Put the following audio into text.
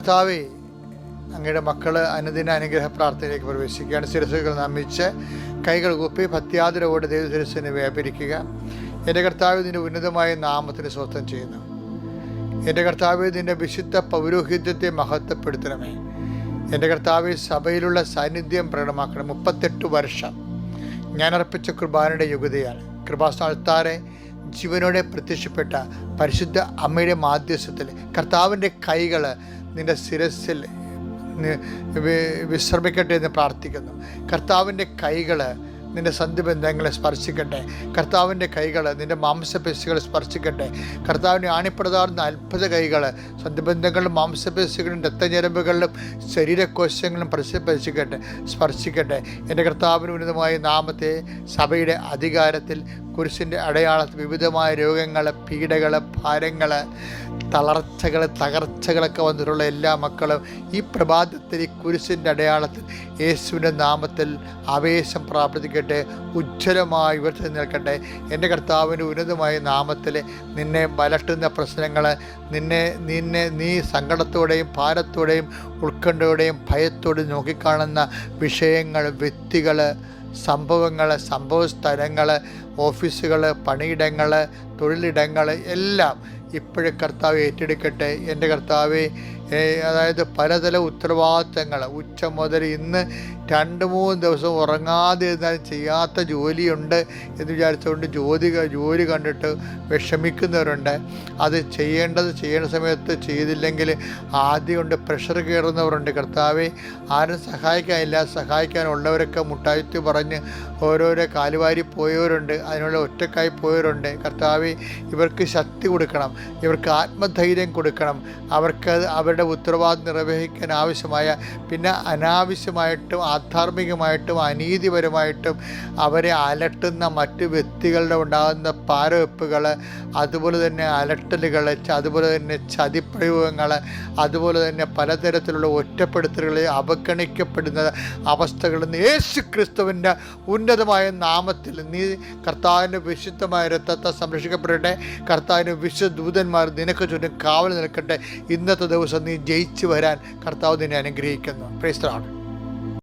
കർത്താവേ, അങ്ങയുടെ മക്കൾ അനുദിന അനുഗ്രഹ പ്രാർത്ഥനയിലേക്ക് പ്രവേശിക്കുകയാണ്. ശിരസുകൾ നമിച്ച് കൈകൾ കൂപ്പി ഭക്ത്യാദരവോടെ ദൈവശിരസിനെ വ്യാപരിക്കുക. എൻ്റെ കർത്താവ്, നിൻ്റെ ഉന്നതമായ നാമത്തിന് സ്വസ്ഥം ചെയ്യുന്നു. എൻ്റെ കർത്താവ്, നിൻ്റെ വിശുദ്ധ പൗരോഹിത്യത്തെ മഹത്വപ്പെടുത്തണമേ. എൻ്റെ കർത്താവ്, സഭയിലുള്ള സാന്നിധ്യം പ്രകടമാക്കണം. 38 വർഷം ഞാൻ അർപ്പിച്ച കുർബാനയുടെ യുഗതയാണ്. കൃപാസ്ഥാനത്താറെ ജീവനോടെ പ്രത്യക്ഷപ്പെട്ട പരിശുദ്ധ അമ്മയുടെ മാധ്യസ്ഥത്തിൽ കർത്താവിൻ്റെ കൈകൾ നിൻ്റെ ശിരസിൽ വിശ്രമിക്കട്ടെ എന്ന് പ്രാർത്ഥിക്കുന്നു. കർത്താവിൻ്റെ കൈകൾ നിൻ്റെ സന്ധിബന്ധങ്ങളെ സ്പർശിക്കട്ടെ. കർത്താവിൻ്റെ കൈകൾ നിൻ്റെ മാംസപേശികളെ സ്പർശിക്കട്ടെ. കർത്താവിൻ്റെ ആണിപ്രതാർന്ന അത്ഭുത കൈകൾ സന്ധിബന്ധങ്ങളിലും മാംസപേശികളിലും രക്തഞരമ്പുകളിലും ശരീരകോശങ്ങളിലും സ്പർശിക്കട്ടെ. എൻ്റെ കർത്താവിന് ഉന്നതമായ നാമത്തെ സഭയുടെ അധികാരത്തിൽ കുരിശിൻ്റെ അടയാളത്തിൽ വിവിധമായ രോഗങ്ങൾ, പീഡകൾ, ഭാരങ്ങൾ, തകർച്ചകളൊക്കെ വന്നിട്ടുള്ള എല്ലാ മക്കളും ഈ പ്രഭാതത്തിൽ ഈ കുരിശിൻ്റെ അടയാളത്തിൽ യേശുവിൻ്റെ നാമത്തിൽ ആവേശം പ്രാപിക്കട്ടെ, ഉജ്ജ്വലമായി ഉയർത്തി നിൽക്കട്ടെ. എൻ്റെ കർത്താവിൻ്റെ ഉന്നതമായ നാമത്തിൽ നിന്നെ വലട്ടുന്ന പ്രശ്നങ്ങൾ, നീ സങ്കടത്തോടെയും ഭാരത്തോടെയും ഉത്കണ്ഠയോടെയും ഭയത്തോടെയും നോക്കിക്കാണുന്ന വിഷയങ്ങൾ, വ്യക്തികൾ, സംഭവ സ്ഥലങ്ങൾ, ഓഫീസുകൾ, പണിയിടങ്ങൾ, തൊഴിലിടങ്ങൾ എല്ലാം ഇപ്പോഴും കർത്താവ് ഏറ്റെടുക്കട്ടെ. എൻ്റെ കർത്താവെ, അതായത് പലതര ഉത്തരവാദിത്തങ്ങൾ ഉച്ച മുതൽ ഇന്ന് 2-3 ദിവസം ഉറങ്ങാതെ ഇരുന്നാലും ചെയ്യാത്ത ജോലിയുണ്ട് എന്ന് വിചാരിച്ചുകൊണ്ട് ജോലി കണ്ടിട്ട് വിഷമിക്കുന്നവരുണ്ട്. അത് ചെയ്യേണ്ട സമയത്ത് ചെയ്തില്ലെങ്കിൽ ആദ്യം കൊണ്ട് പ്രഷർ കയറുന്നവരുണ്ട്. കർത്താവെ, ആരും സഹായിക്കാനുള്ളവരൊക്കെ മുട്ടായിത്ത് പറഞ്ഞ് ഓരോരോ കാലുവാരി പോയവരുണ്ട്, അതിനുള്ള ഒറ്റക്കായി പോയവരുണ്ട്. കർത്താവെ, ഇവർക്ക് ശക്തി കൊടുക്കണം, ഇവർക്ക് ആത്മധൈര്യം കൊടുക്കണം. അവർക്ക് അവരുടെ ഉത്തരവാദിത്വം നിർവഹിക്കാൻ ആവശ്യമായ, പിന്നെ അനാവശ്യമായിട്ടും ആധാർമികമായിട്ടും അനീതിപരമായിട്ടും അവരെ അലട്ടുന്ന മറ്റ് വ്യക്തികളുടെ ഉണ്ടാകുന്ന പാരവെപ്പുകൾ, അതുപോലെ തന്നെ അലട്ടലുകൾ, അതുപോലെ തന്നെ ചതിപ്രയോഗങ്ങൾ, അതുപോലെ തന്നെ പലതരത്തിലുള്ള ഒറ്റപ്പെടുത്തലുകൾ, അവഗണിക്കപ്പെടുന്ന അവസ്ഥകളിൽ നിന്ന് യേശു ക്രിസ്തുവിൻ്റെ ഉന്നതമായ നാമത്തിൽ നീ കർത്താവിൻ്റെ വിശുദ്ധമായ രക്തത്തെ സംരക്ഷിക്കപ്പെടട്ടെ. കർത്താവിൻ്റെ വിശുദ്ധ ദൂതന്മാർ നിനക്ക് ചുറ്റും കാവൽ നിൽക്കട്ടെ. ഇന്നത്തെ ദിവസം നീ ജയിച്ചു വരാൻ കർത്താവ് നിന്നെ അനുഗ്രഹിക്കുന്നു. Praise the Lord.